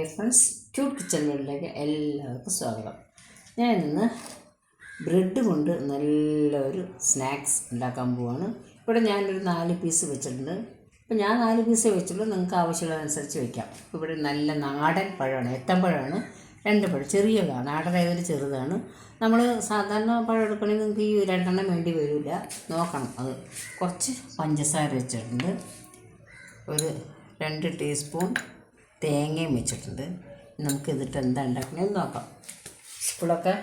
Dear friends, cute kitchen വേൾഡിലേക്ക് എല്ലാവർക്കും സ്വാഗതം. ഞാൻ ഇന്ന് ബ്രെഡ് കൊണ്ട് നല്ലൊരു സ്നാക്സ് ഉണ്ടാക്കാൻ പോവാണ്. ഇവിടെ ഞാനൊരു 4 പീസ് വെച്ചിട്ടുണ്ട്. ഇപ്പോൾ ഞാൻ 4 പീസേ വെച്ചുള്ളൂ, നിങ്ങൾക്ക് ആവശ്യമുള്ളതനുസരിച്ച് വയ്ക്കാം. ഇവിടെ നല്ല നാടൻ പഴമാണ്, എത്തമ്പഴമാണ്. 2 പഴം ചെറിയതാണ്, നാടനായതിൽ ചെറുതാണ്. നമ്മൾ സാധാരണ പഴം എടുക്കണമെങ്കിൽ നിങ്ങൾക്ക് ഈ 2 എണ്ണം വേണ്ടി വരില്ല, നോക്കണം. അത് കുറച്ച് പഞ്ചസാര വെച്ചിട്ടുണ്ട്, ഒരു 2 ടീസ്പൂൺ തേങ്ങയും വെച്ചിട്ടുണ്ട്. നമുക്ക് ഇതിട്ട് എന്താ ഉണ്ടാക്കണമെന്ന് നോക്കാം. സ്കൂളൊക്കെ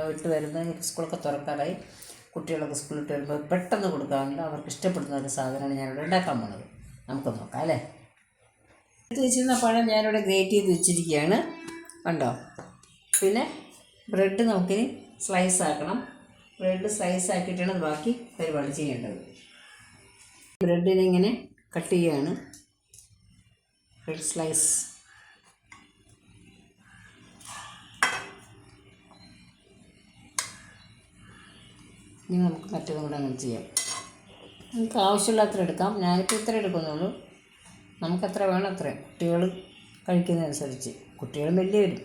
വിട്ട് വരുന്ന സ്കൂളൊക്കെ തുറക്കാറായി. കുട്ടികളൊക്കെ സ്കൂളിട്ട് വരുമ്പോൾ പെട്ടെന്ന് കൊടുക്കാറുണ്ട്, അവർക്ക് ഇഷ്ടപ്പെടുന്ന ഒരു സാധനമാണ് ഞാനിവിടെ ഉണ്ടാക്കാൻ പോകുന്നത്. നമുക്ക് നോക്കാം അല്ലേ. എടുത്ത് വെച്ചിരുന്ന പഴം ഞാനിവിടെ ഗ്രേറ്റ് ചെയ്ത് വെച്ചിരിക്കുകയാണ്, കണ്ടോ. പിന്നെ ബ്രെഡ് നമുക്കിനി സ്ലൈസ് ആക്കണം. ബ്രെഡ് സ്ലൈസ് ആക്കിയിട്ടാണ് ബാക്കി പരിപാടി ചെയ്യേണ്ടത്. ബ്രെഡിനെ ഇങ്ങനെ കട്ട് ചെയ്യുകയാണ്, ബ്രെഡ് സ്ലൈസ്. ഇനി നമുക്ക് മറ്റേതും കൂടെ അങ്ങനെ ചെയ്യാം. നമുക്ക് ആവശ്യമുള്ള അത്ര എടുക്കാം. ഞാനിപ്പോൾ ഇത്ര എടുക്കുന്നുള്ളൂ, നമുക്കെത്ര വേണം അത്രയും, കുട്ടികൾ കഴിക്കുന്നതനുസരിച്ച്, കുട്ടികളും വലിയവരും.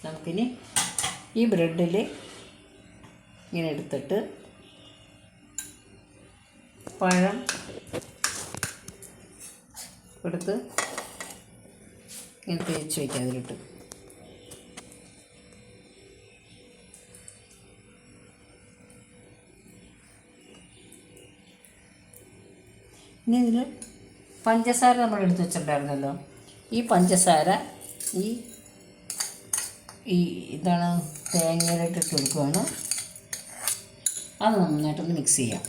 നമുക്കിനി ഈ ബ്രെഡിൽ ഇങ്ങനെ എടുത്തിട്ട് പഴം എടുത്ത് ഇങ്ങനെ തേച്ച് വയ്ക്കുക അതിലിട്ട്. ഇനി ഇതിൽ പഞ്ചസാര നമ്മൾ എടുത്ത് വെച്ചിട്ടുണ്ടായിരുന്നല്ലോ, ഈ പഞ്ചസാര ഈ ഇതാണ് തേങ്ങയിലിട്ടിട്ട് കൊടുക്കുകയാണ്. അത് നന്നായിട്ടൊന്ന് മിക്സ് ചെയ്യാം.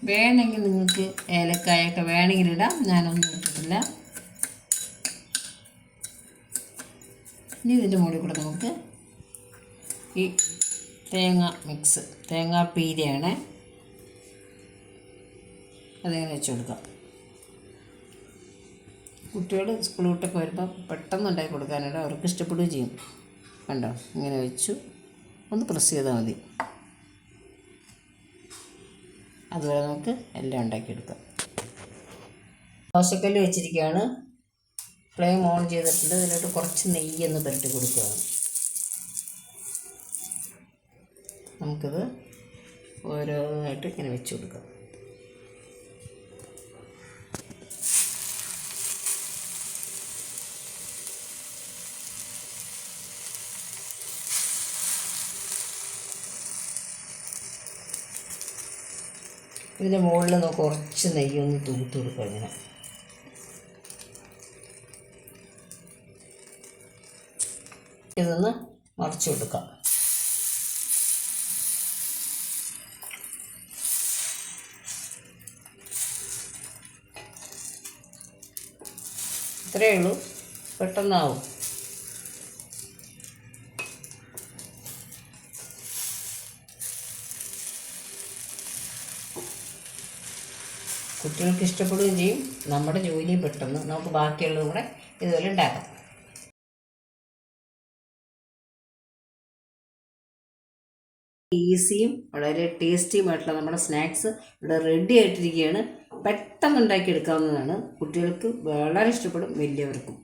വേണമെങ്കിൽ നിങ്ങൾക്ക് ഏലക്കായൊക്കെ വേണമെങ്കിൽ ഇടാം, ഞാനൊന്നും ഇട്ടിട്ടില്ല. ഇനി ഇതിൻ്റെ മുകളിൽ കൂടെ നമുക്ക് ഈ തേങ്ങ മിക്സ്, തേങ്ങാ പീരയാണ്, അതിങ്ങനെ വെച്ച് കൊടുക്കാം. കുട്ടികൾ സ്കൂൾ വിട്ടൊക്കെ വരുമ്പോൾ പെട്ടെന്ന് ഉണ്ടാക്കി കൊടുക്കാനായിട്ട് അവർക്ക് ഇഷ്ടപ്പെടുകയും ചെയ്യും. കണ്ടോ, ഇങ്ങനെ വെച്ചു, ഒന്ന് പ്രസ് ചെയ്താൽ മതി. അതുപോലെ നമുക്ക് എല്ലാം ഉണ്ടാക്കിയെടുക്കാം. ദോശക്കല്ല് വെച്ചിരിക്കുകയാണ്, ഫ്ലെയിം ഓൺ ചെയ്തിട്ടുണ്ട്. ഇതിലോട്ട് കുറച്ച് നെയ്യൊന്ന് പുരട്ടി കൊടുക്കുകയാണ്. നമുക്കിത് ഓരോന്നായിട്ട് ഇങ്ങനെ വെച്ച് കൊടുക്കാം. ഇതിൻ്റെ മുകളിൽ നമുക്ക് കുറച്ച് നെയ്യൊന്ന് തൂത്ത് കൊടുക്കാം. ഇങ്ങനെ ഇതൊന്ന് മറിച്ച് കൊടുക്കാം. ഇത്രയേ ഉള്ളൂ, പെട്ടെന്നാവും. കുട്ടികൾക്ക് ഇഷ്ടപ്പെടുകയും ചെയ്യും, നമ്മുടെ ജോലി പെട്ടെന്ന് നമുക്ക് ബാക്കിയുള്ളതും കൂടെ ഇതുപോലെ ഉണ്ടാക്കാം. ഈസിയും വളരെ ടേസ്റ്റിയുമായിട്ടുള്ള നമ്മുടെ സ്നാക്സ് ഇവിടെ റെഡി ആയിട്ടിരിക്കുകയാണ്. പെട്ടെന്ന് ഉണ്ടാക്കിയെടുക്കാവുന്നതാണ്, കുട്ടികൾക്ക് വളരെ ഇഷ്ടപ്പെടും, വലിയവർക്കും.